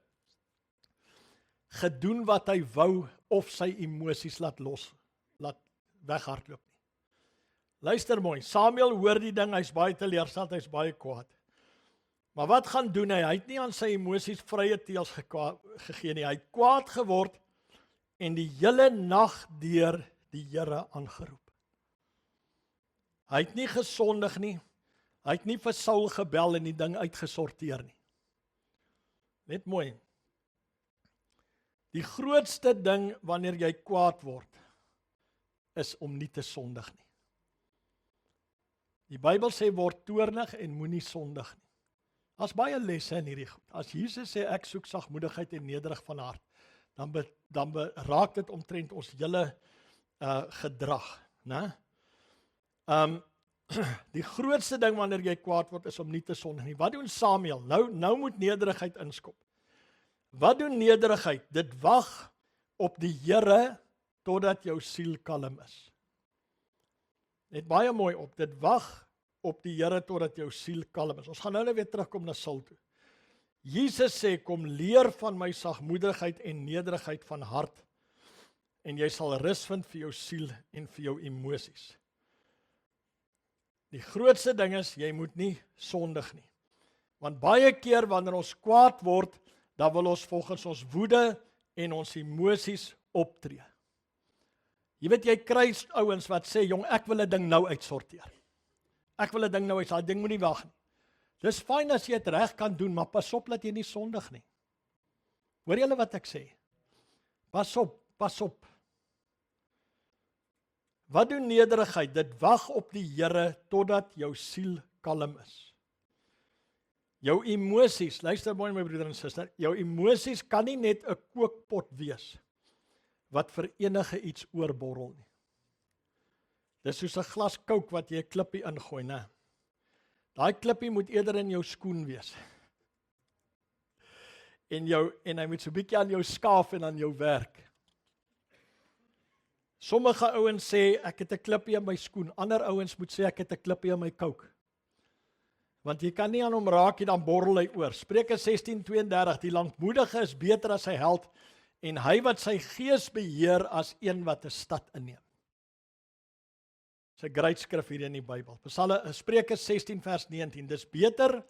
gedoen wat hy wou of sy emosies laat weghardloop nie. Luister mooi, Samuel hoor die ding, hy's baie teleurgesteld, hy's baie kwaad. Maar wat gaan doen hy? Hy het nie aan sy emosies vrye teels gegee nie. Hy het kwaad geword en die hele nag deur die Here aangeroep. Hy het nie gesondig nie. Hy het nie vir Saul gebel en die ding uitgesorteer nie. Net mooi. Die grootste ding wanneer jy kwaad word, is om nie te sondig nie. Die Bybel sê word toornig en moenie sondig nie. Daar's baie lesse in hierdie goed. As Jesus sê ek soek sagmoedigheid en nederig van hart, dan raak dit omtrent ons hele gedrag, né? Die grootste ding wanneer jy kwaad word is om nie te sondig nie. Wat doen Samuel? Nou moet nederigheid inskop. Wat doen nederigheid? Dit wag op die Here totdat jou siel kalm is. Net baie mooi op. Dit wag op die Here totdat jou siel kalm is. Ons gaan nou weer terugkom na Saul toe. Jesus sê, kom leer van my sagmoedigheid en nederigheid van hart, en jy sal rus vind vir jou siel en vir jou emosies. Die grootste ding is, jy moet nie sondig nie. Want baie keer wanneer ons kwaad word, dan wil ons volgens ons woede en ons emosies optree. Jy weet, jy kry ouens wat sê, jong, ek wil 'n ding nou uitsorteer. Daai ding moet nie wag nie. Dis fyn as jy dit reg kan doen, maar pas op dat jy nie sondig nie. Hoor julle wat ek sê? Pas op. Wat doen nederigheid? Dit wag op die Here totdat jou siel kalm is. Jou emosies, luister mooi my broeder en suster, jou emosies kan nie net 'n kookpot wees wat vir enige iets oorborrel nie. Dis soos 'n glas coke wat jy 'n klippie ingooi, né? Daai klippie moet eerder in jou skoen wees. En hy moet so 'n bietjie aan jou skaaf en aan jou werk. Sommige ouens sê ek het 'n klippie in my skoen, ander ouens moet sê ek het 'n klippie in my coke. Want jy kan nie aan hom raak nie, dan borrel hy oor. Spreuke 16:32, die lankmoedige is beter as sy held, en hy wat sy gees beheer as een wat 'n stad inneem. Dis 'n great skrif hier in die Bybel. Spreuke 16 vers 19, dis beter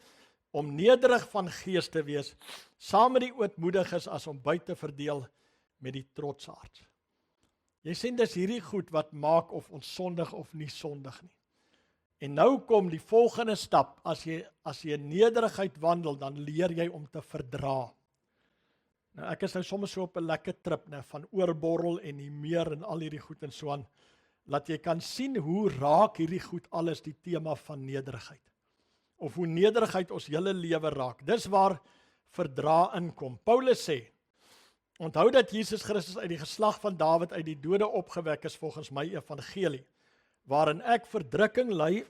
om nederig van gees te wees, saam met die ootmoediges, as om buit te verdeel met die trotsaards. Jy sien, dis hierdie goed wat maak of ons sondig of nie sondig nie. En nou kom die volgende stap, as jy in nederigheid wandel, dan leer jy om te verdra. Nou ek is nou soms so op 'n lekker trip, van oorborrel en die meer en al hierdie goed en so aan, dat jy kan sien hoe raak hierdie goed alles die tema van nederigheid. Of hoe nederigheid ons hele lewe raak. Dis waar verdra inkom. Paulus sê, onthou dat Jesus Christus uit die geslag van Dawid uit die dode opgewek is volgens my evangelie, waarin ek verdrukking ly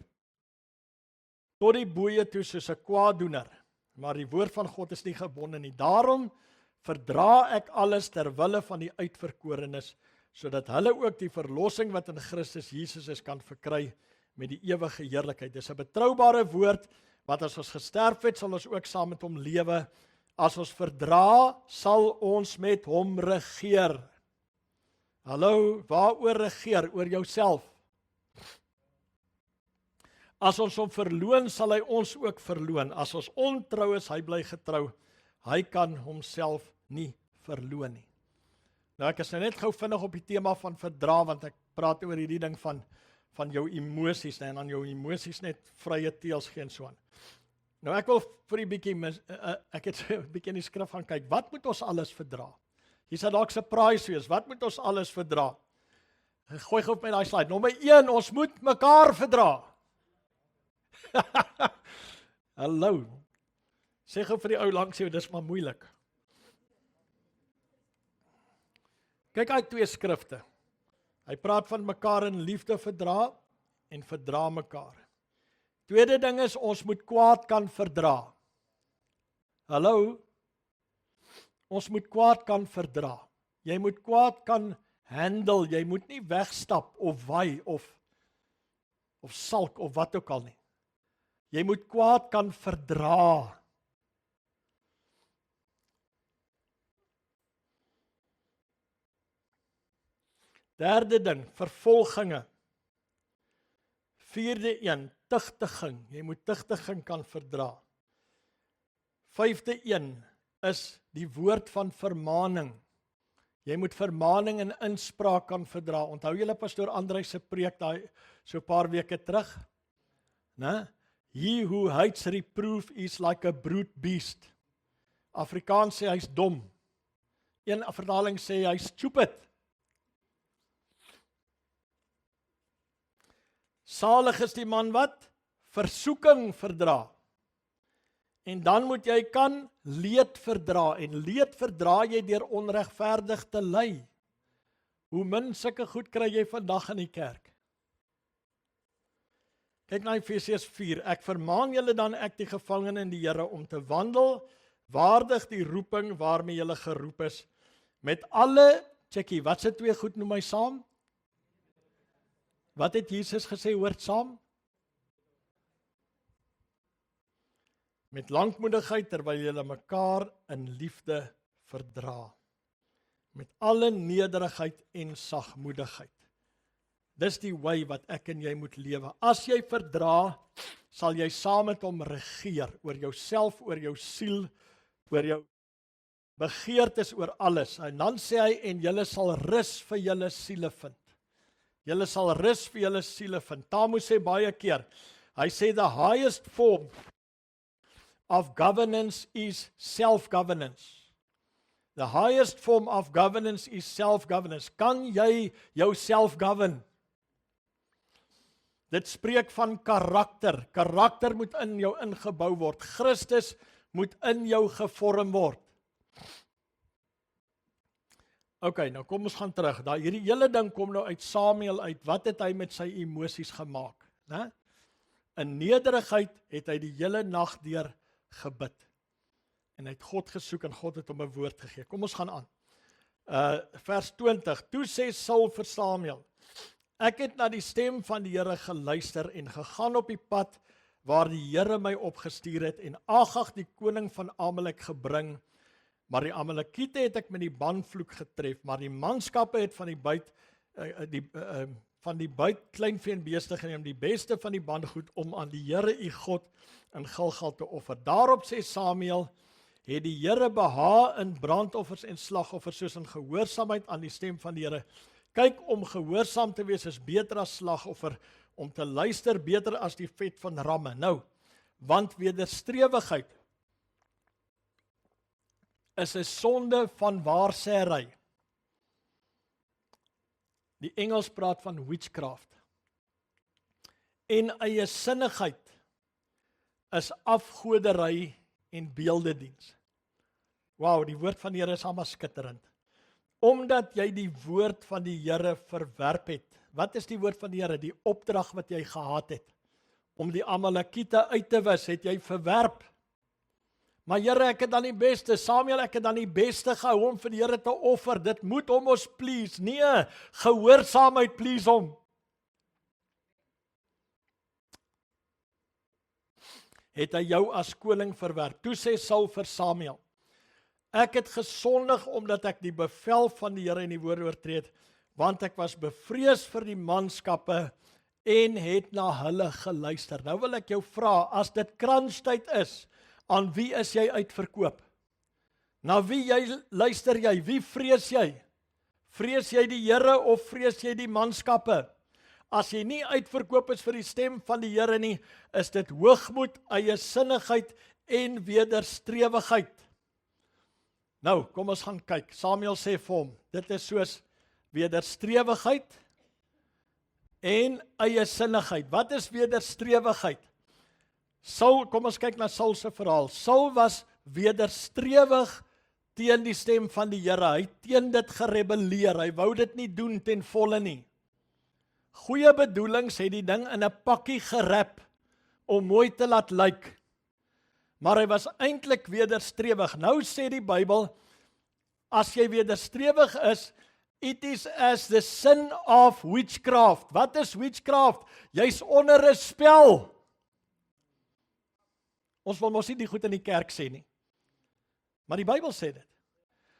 tot die boeye toe soos 'n kwaadoener, maar die woord van God is nie gebonde nie. Daarom verdra ek alles ter wille van die uitverkorenes, sodat hulle ook die verlossing wat in Christus Jesus is kan verkry met die ewige heerlikheid. Dis 'n betroubare woord, wat as ons gesterf het, sal ons ook saam met hom lewe. As ons verdra, sal ons met hom regeer. Hallo, waaroor regeer? Oor jouself. As ons hom verloon, sal hy ons ook verloon. As ons ontrou is, hy bly getrou. Hy kan homself nie verloon nie. Nou ek is nou net gou vinnig op die tema van verdra, want ek praat oor hierdie ding van jou emosies, en aan jou emosies net vrye teels gee en so aan. Nou ek wil vir die bietjie, ek het 'n bietjie in die skrif gaan kyk, wat moet ons alles verdra? Jy sal dalk surprise wees, wat moet ons alles verdra? Gooi gou op my daai slide. Nommer 1, ons moet mekaar verdra. Hallo. Sê gou vir die ou langs jou, dis maar moeilik. Kyk uit 2 skrifte. Hy praat van mekaar in liefde verdra en verdra mekaar. Tweede ding is, ons moet kwaad kan verdra. Hallo? Ons moet kwaad kan verdra. Jy moet kwaad kan handle, jy moet nie wegstap of waai of sulk of wat ook al nie. Jy moet kwaad kan verdra. Derde ding, vervolginge. Vierde een, tugtiging. Jy moet tugtiging kan verdra. Vyfde een is die woord van vermaning. Jy moet vermaning en inspraak kan verdra. Onthou julle pastoor Andrei se preek daai so 'n paar weke terug? Né? He who hates reproof is like a brute beast. Afrikaans sê hy's dom. Een vertaling sê hy's stupid. Salig is die man wat versoeking verdra. En dan moet jy kan leed verdra. En leed verdra jy deur onregverdig te ly. Hoe min sulke goed kry jy vandag in die kerk? Kyk na Efesiërs 4. Ek vermaan julle dan, ek die gevangene in die Here, om te wandel waardig die roeping waarmee julle geroep is, met alle, checkie, wat se 2 goed noem hy saam? Wat het Jesus gesê, hoort saam? Met lankmoedigheid, terwyl julle mekaar in liefde verdra. Met alle nederigheid en sagmoedigheid. Dis die way wat ek en jy moet lewe. As jy verdra, sal jy saam met hom regeer, oor jouself, oor jou siel, oor jou begeertes, oor alles. En dan sê hy, en julle sal rus vir julle siele vind. Julle sal rus vir julle siele vind. Tamu sê baie keer, hy sê the highest form of governance is self-governance. The highest form of governance is self-governance. Kan jy jouself govern? Dit spreek van karakter. Karakter moet in jou ingebou word. Christus moet in jou gevorm word. Ok, nou kom ons gaan terug. Hierdie hele ding kom nou uit Samuel uit. Wat het hy met sy emosies gemaak? Né? In nederigheid het hy die hele nag deur gebid. En hy het God gesoek en God het hom 'n woord gegee. Kom ons gaan aan. Vers 20. Toe sê Saul vir Samuel: Ek het na die stem van die Here geluister en gegaan op die pad waar die Here my opgestuur het en Agag die koning van Amalek gebring. Maar die Amalekiete het ek met die banvloek getref, maar die manskappe het van die buit kleinvee en beeste geneem, die beste van die bandgoed om aan die Here u God in Gilgal te offer. Daarop sê Samuel: Het die Here behaag in brandoffers en slagoffers soos in gehoorsaamheid aan die stem van die Here? Kyk, om gehoorsaam te wees is beter as slagoffer, om te luister beter as die vet van ramme. Nou, want wederstrewigheid is 'n sonde van waarsêry. Die Engels praat van witchcraft. En eie sinnigheid is afgodery en beeldediens. Wow, die woord van die Here is almal skitterend. Omdat jy die woord van die Here verwerp het. Wat is die woord van die Here? Die opdrag wat jy gehad het om die Amalekiete uit te wis, het jy verwerp. Maar Here, ek het dan die beste, Samuel, ek het dan die beste gehou om vir die Here te offer. Dit moet hom ons please. Nee, gehoorsaamheid please hom. Het hy jou as koning verwerp. Toe sê Saul vir Samuel: Ek het gesondig omdat ek die bevel van die Here en die woorde oortree het, want ek was bevrees vir die manskappe en het na hulle geluister. Nou wil ek jou vra, as dit kranstyd is, aan wie is jy uitverkoop? Na wie luister jy? Wie vrees jy? Vrees jy die Here of vrees jy die manskappe? As jy nie uitverkoop is vir die stem van die Here nie, is dit hoogmoed, eie sinnigheid en wederstrewigheid. Nou, kom ons gaan kyk. Samuel sê vir hom, dit is soos wederstrewigheid en eie sinnigheid. Wat is wederstrewigheid? Saul, kom ons kyk na Saul se verhaal. Saul was wederstrewig teen die stem van die Here. Hy het teen dit gerebelleer. Hy wou dit nie doen ten volle nie. Goeie bedoelings het die ding in 'n pakkie gerap om mooi te laat lyk. Maar hy was eintlik wederstrewig. Nou sê die Bybel, as jy wederstrewig is, it is as the sin of witchcraft. Wat is witchcraft? Jy's onder 'n spel. Ons wil mos nie die goed in die kerk sê nie. Maar die Bybel sê dit.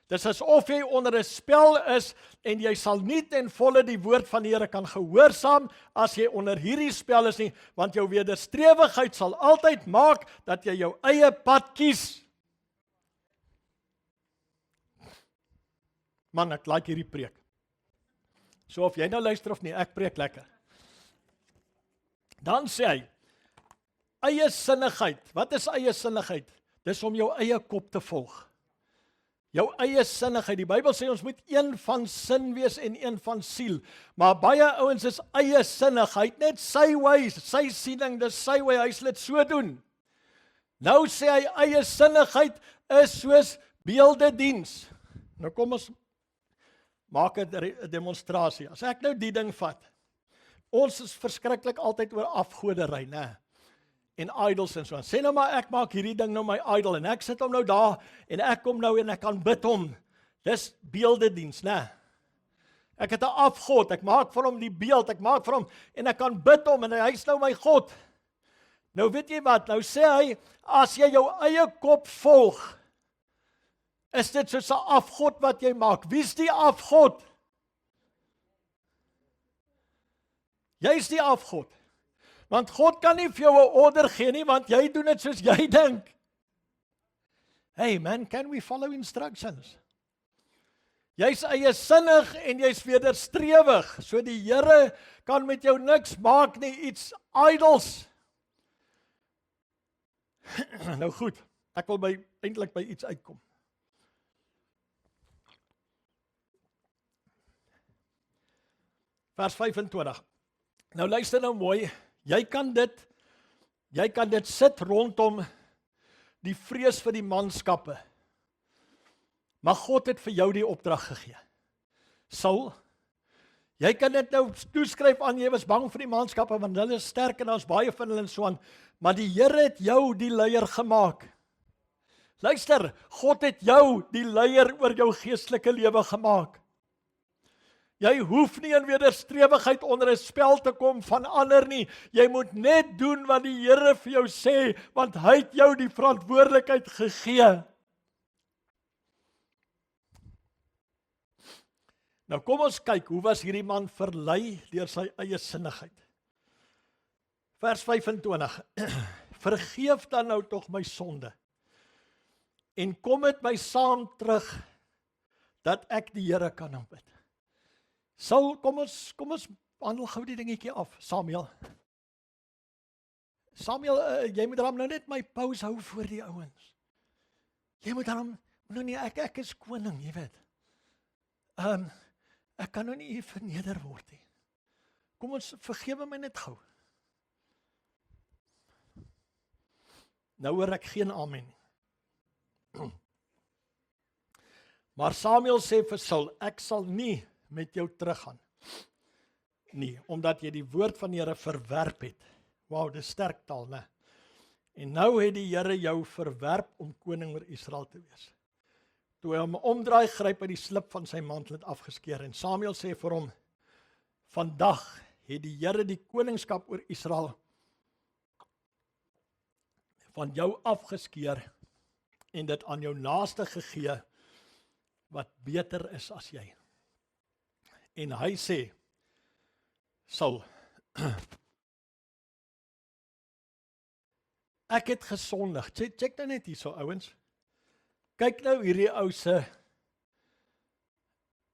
Dis asof jy onder 'n spel is en jy sal nie ten volle die woord van die Here kan gehoorsaam as jy onder hierdie spel is nie, want jou wederstrewigheid sal altyd maak dat jy jou eie pad kies. Man, ek like hierdie preek. So of jy nou luister of nie, ek preek lekker. Dan sê hy, eie sinnigheid. Wat is eie sinnigheid? Dis om jou eie kop te volg. Jou eie sinnigheid. Die Bybel sê ons moet een van sin wees en een van siel. Maar baie ouens is eie sinnigheid, net sy way, sy siening, dis sy way, hy sal dit so doen. Nou sê hy eie sinnigheid is soos beeldediens. Nou kom ons maak 'n demonstrasie. As ek nou die ding vat. Ons is verskriklik altyd oor afgodery, né? En idols en so aan. Sê nou maar ek maak hierdie ding nou my idol en ek sit hom nou daar en ek kom nou en ek kan bid hom. Dis beeldediens, né? Ek het 'n afgod, ek maak van hom die beeld, ek maak van hom en ek kan bid hom en hy is nou my God. Nou weet jy wat, nou sê hy, as jy jou eie kop volg, is dit soos 'n afgod wat jy maak. Wie's die afgod? Jy's die afgod. Want God kan nie vir jou 'n order gee nie, want jy doen dit soos jy dink. Hey man, can we follow instructions? Jy's eie sinnig en jy's wederstrewig, so die Here kan met jou niks maak nie, iets idols. Nou goed, ek wil eintlik by iets uitkom. Vers 25. Nou luister nou mooi, jy kan dit sit rondom die vrees vir die manskappe. Maar God het vir jou die opdrag gegee. Saul, jy kan dit nou toeskryf aan jy was bang vir die manskappe want hulle is sterk en daar's baie van hulle en so aan, maar die Here het jou die leier gemaak. Luister, God het jou die leier oor jou geestelike lewe gemaak. Jy hoef nie in wederstrewigheid onder 'n spel te kom van ander nie. Jy moet net doen wat die Here vir jou sê, want hy het jou die verantwoordelikheid gegee. Nou kom ons kyk, hoe was hierdie man verlei deur sy eie sinnigheid? Vers 25. Vergeef dan nou tog my sonde en kom met my saam terug dat ek die Here kan aanbid. Saul, kom ons handel gou die dingetjie af. Samuel, jy moet dan nou net my pause hou voor die ouens. Jy moet dan nou nie ek is koning, jy weet. Ek kan nou nie hier verneder word nie. Kom ons vergewe my net gou. Nou hoor ek geen amen nie. Maar Samuel sê vir Saul, ek sal nie met jou teruggaan nie, omdat jy die woord van die Here verwerp het. Wow, dis sterk taal, né? En nou het die Here jou verwerp om koning oor Israel te wees. Toe hy hom omdraai, gryp hy die slip van sy mantel het afgeskeer en Samuel sê vir hom, vandag het die Here die koningskap oor Israel van jou afgeskeer en dit aan jou naaste gegee wat beter is as jy. En hy sê, Saul, ek het gesondig. Check nou net hierso, ouens. Kyk nou hierdie ou se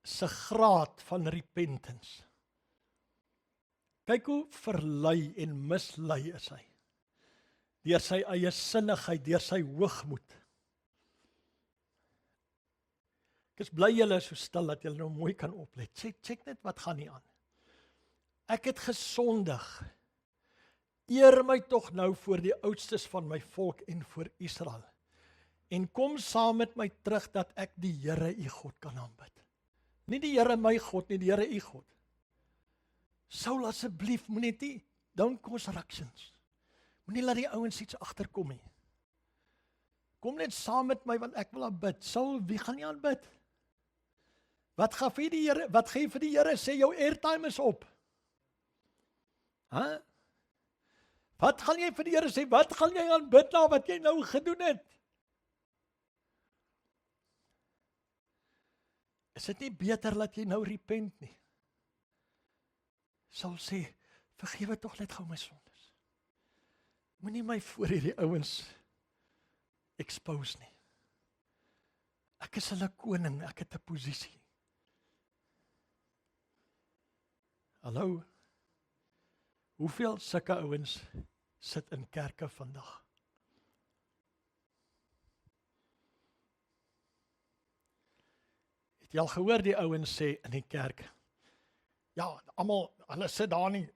graad van repentance. Kyk hoe verlei en mislei is hy. Deur sy eie sinnigheid, deur sy hoogmoed. Ek is bly julle is so stil dat julle nou mooi kan oplet. Check net wat gaan hier aan. Ek het gesondig. Eer my tog nou voor die oudstes van my volk en voor Israel. En kom saam met my terug dat ek die Here u God kan aanbid. Nie die Here my God nie, die Here u God. Saul, asseblief, moenie dit, don't cause ructions. Moenie laat die ouens iets agterkom nie. Kom net saam met my want ek wil aanbid. Saul, wie gaan nie aanbid? Wat gaan vir die Here? Wat gee vir die Here? Sê jou airtime is op. Wat gaan jy vir die Here sê? Wat gaan jy aanbid na wat jy nou gedoen het? Is dit nie beter dat jy nou repent nie? Saul sê, vergewe tog net gou my sondes. Moenie my voor hierdie ouens expose nie. Ek is hulle koning, ek het 'n posisie. Hallo? Hoeveel sulke ouens sit in kerke vandag? Het jy al gehoor die ouens sê in die kerk, ja, almal, hulle sit daar nie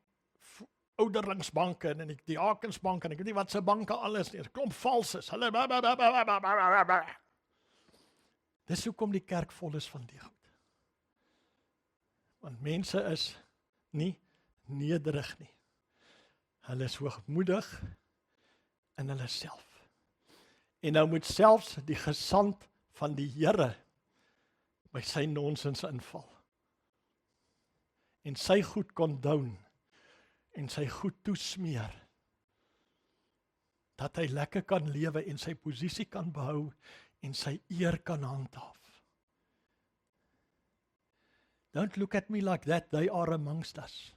ouderlingsbanke en in die diakensbanke en ek weet nie wat se banke alles nie, 'n klomp valses, hulle Dis hoekom die kerk vol is van die goed. Want mense is nie nederig nie. Hulle is hoogmoedig in hulle self. En nou moet selfs die gesant van die Here by sy nonsens inval. En sy goed condone en sy goed toesmeer. Dat hy lekker kan lewe en sy posisie kan behou en sy eer kan handhaaf. Don't look at me like that, they are amongst us.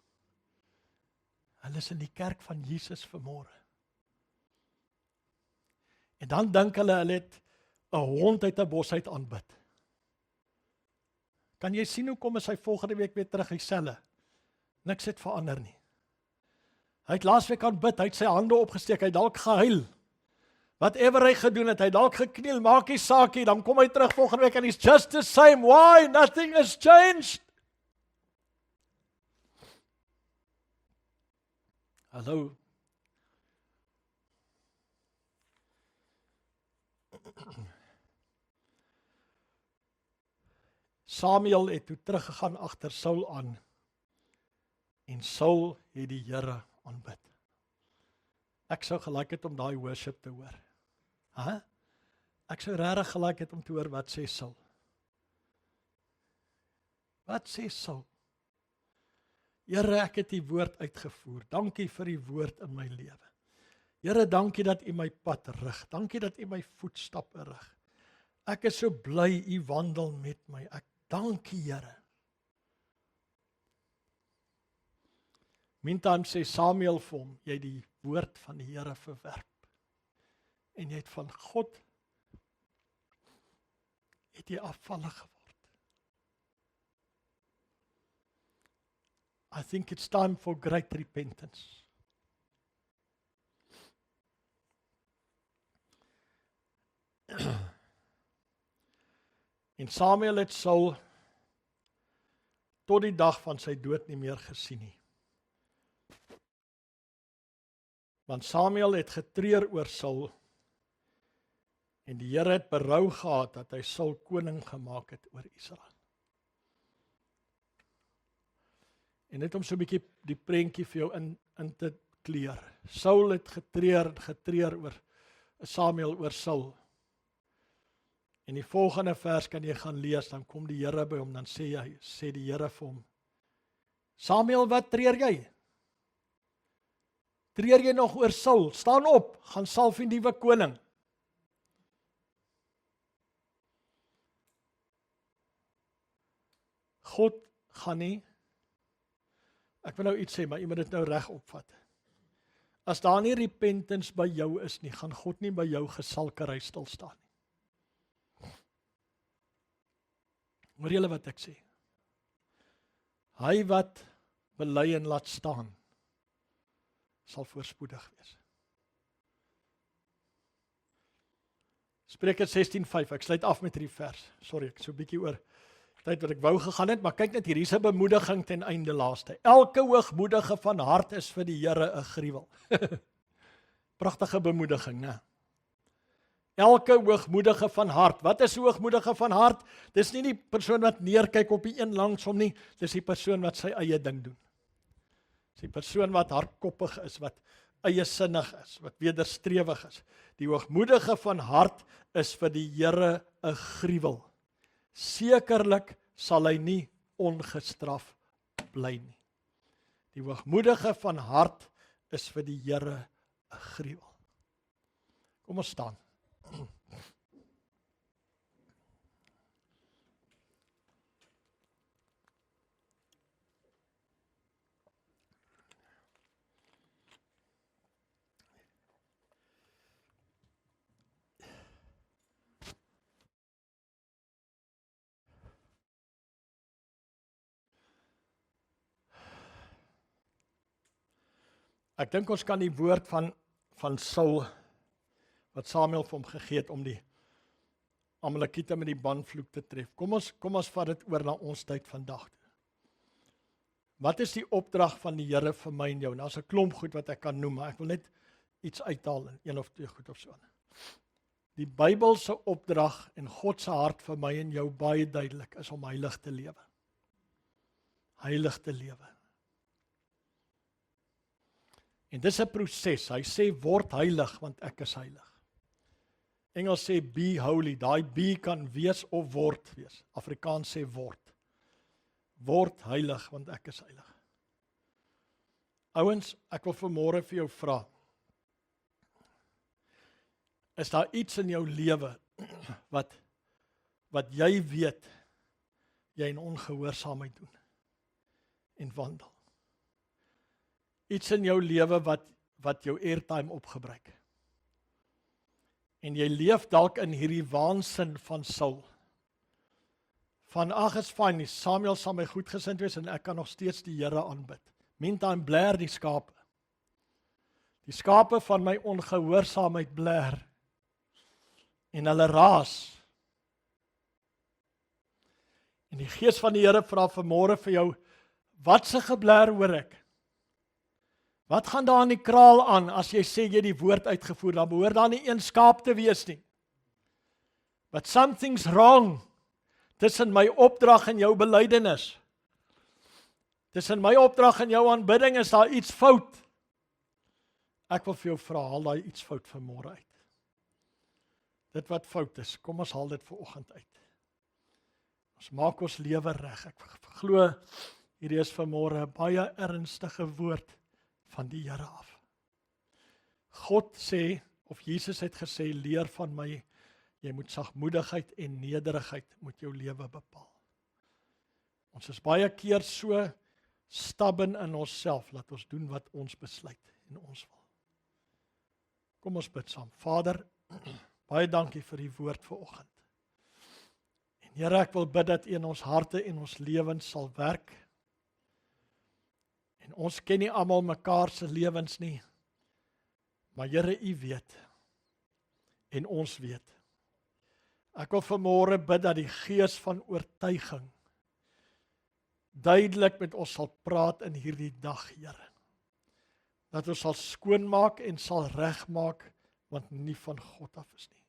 Hulle is in die kerk van Jesus vanmôre. En dan dink hulle het 'n hond uit 'n bos uit aanbid. Kan jy sien hoe kom hy volgende week weer terug dieselfde? Niks het verander nie. Hy het laasweek aanbid, hy het sy hande opgesteek, hy het dalk gehuil. Whatever hy gedoen het, hy het dalk gekniel, maak nie saak nie, dan kom hy terug volgende week en he's just the same. Why? Nothing has changed. Hallo. Samuel het toe teruggegaan agter Saul aan en Saul het die Here aanbid. Ek sou gelike het om daai worship te hoor. Ek sou regtig gelike het om te hoor wat sê Saul. Wat sê Saul? Here, ek het die woord uitgevoer. Dankie vir die woord in my lewe. Here, dankie dat U my pad rig. Dankie dat U my voetstappe rig. Ek is so bly U wandel met my. Ek dankie, Here. Meantime sê Samuel vir hom, jy het die woord van die Here verwerp. En jy het van God het jy afvallig geword. I think it's time for great repentance. En Samuel het Saul tot die dag van sy dood nie meer gesien nie. Want Samuel het getreur oor Saul en die Here het berou gehad dat hy Saul koning gemaak het oor Israel. En net om so 'n bietjie die prentjie vir jou in te kleur. Saul het getreur oor Samuel oor Saul. En die volgende vers kan jy gaan lees, dan kom die Here by hom, dan sê die Here vir hom: Samuel, wat treur jy? Treur jy nog oor Saul? Staan op, gaan salf die nuwe koning. God gaan nie, ek wil nou iets sê, maar jy moet dit nou reg opvat. As daar nie repentance by jou is nie, gaan God nie by jou gesalkery stil staan nie. Hoor julle wat ek sê? Hy wat bely en laat staan, sal voorspoedig wees. Spreuke 16:5, ek sluit af met hierdie vers. Sorry, ek so 'n bietjie oor tyd wat ek wou gegaan het, maar kyk net hier is 'n bemoediging ten einde laaste. Elke hoogmoedige van hart is vir die Here 'n gruwel. Pragtige bemoediging, né? Elke hoogmoedige van hart. Wat is hoogmoedige van hart? Dis nie die persoon wat neerkyk op die een langs hom nie, dis die persoon wat sy eie ding doen. Dis die persoon wat hardkoppig is, wat eiesinnig is, wat wederstrewig is. Die hoogmoedige van hart is vir die Here 'n gruwel. Sekerlik sal hy nie ongestraf bly nie. Die hoogmoedige van hart is vir die Here 'n gruwel. Kom ons staan. Ek dink ons kan die woord van Saul wat Samuel vir hom gegee het om die Amalekiete met die banvloek te tref. Kom ons vat dit oor na ons tyd vandag toe. Wat is die opdrag van die Here vir my en jou? Nou is 'n klomp goed wat ek kan noem, maar ek wil net iets uithaal in een of twee goed of so. Die Bybelse opdrag en God se hart vir my en jou baie duidelik is om heilig te lewe. Heilig te lewe. En dis 'n proses. Hy sê word heilig want ek is heilig. Engels sê be holy. Daai be kan wees of word wees. Afrikaans sê word. Word heilig want ek is heilig. Ouens, ek wil vanmôre vir jou vra. Is daar iets in jou lewe wat jy weet jy in ongehoorsaamheid doen en wandel? Iets in jou lewe wat jou airtime opgebruik. En jy leef dalk in hierdie waansin van Saul. Van ag is fyn, Samuel sal my goedgesind wees en ek kan nog steeds die Here aanbid. Meantime blær die skape. Die skape van my ongehoorsaamheid blær. En hulle raas. En die Gees van die Here vra vanmôre vir jou, wat se geblær hoor ek? Wat gaan daar in die kraal aan as jy sê jy die woord uitgevoer, dan behoort daar nie een skaap te wees nie. But something's wrong tussen my opdrag en jou belydenis. Tussen my opdrag en jou aanbidding is daar iets fout. Ek wil vir jou vra, haal daai iets fout vanmôre uit. Dit wat fout is, kom ons haal dit vanoggend uit. Ons maak ons lewe reg. Ek glo hierdie is vanmôre 'n baie ernstige woord van die Here af. God sê, of Jesus het gesê, leer van my, jy moet sagmoedigheid en nederigheid moet jou lewe bepaal. Ons is baie keer so stubborn in onsself, laat ons doen wat ons besluit en ons wil. Kom ons bid saam. Vader, baie dankie vir die woord vanoggend. En Here, ek wil bid dat U in ons harte en ons lewens sal werk. En ons ken nie almal mekaar se lewens nie, maar Here, U weet. En ons weet. Ek wil vanmôre bid dat die gees van oortuiging duidelik met ons sal praat in hierdie dag, Here. Dat ons sal skoonmaak en sal regmaak wat nie van God af is nie.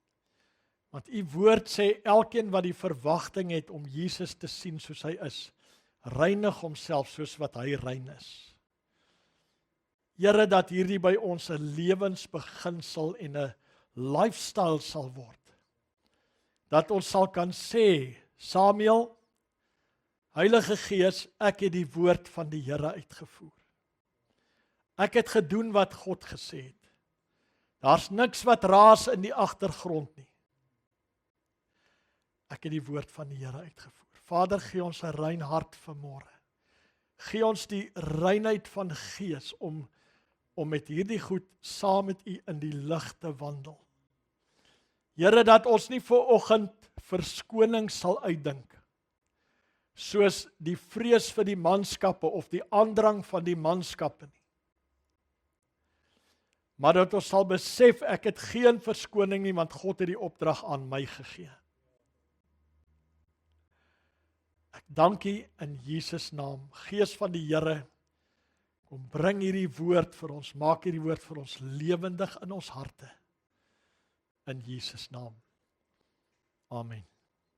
Want U woord sê elkeen wat die verwagting het om Jesus te sien soos hy is, reinig homself soos wat hy rein is. Here, dat hierdie by ons 'n lewensbeginsel en 'n lifestyle sal word. Dat ons sal kan sê, Samuel, Heilige Gees, ek het die woord van die Here uitgevoer. Ek het gedoen wat God gesê het. Daar's niks wat raas in die agtergrond nie. Ek het die woord van die Here uitgevoer. Vader, gee ons 'n rein hart vanmôre. Gee ons die reinheid van gees om met hierdie goed saam met U in die lig te wandel. Here, dat ons nie vooroggend verskoning sal uitdink, soos die vrees vir die manskappe of die aandrang van die manskappe nie. Maar dat ons sal besef, ek het geen verskoning nie, want God het die opdrag aan my gegee. Ek dank U in Jesus naam. Gees van die Here, kom bring hierdie woord vir ons, maak hierdie woord vir ons lewendig in ons harte. In Jesus naam. Amen.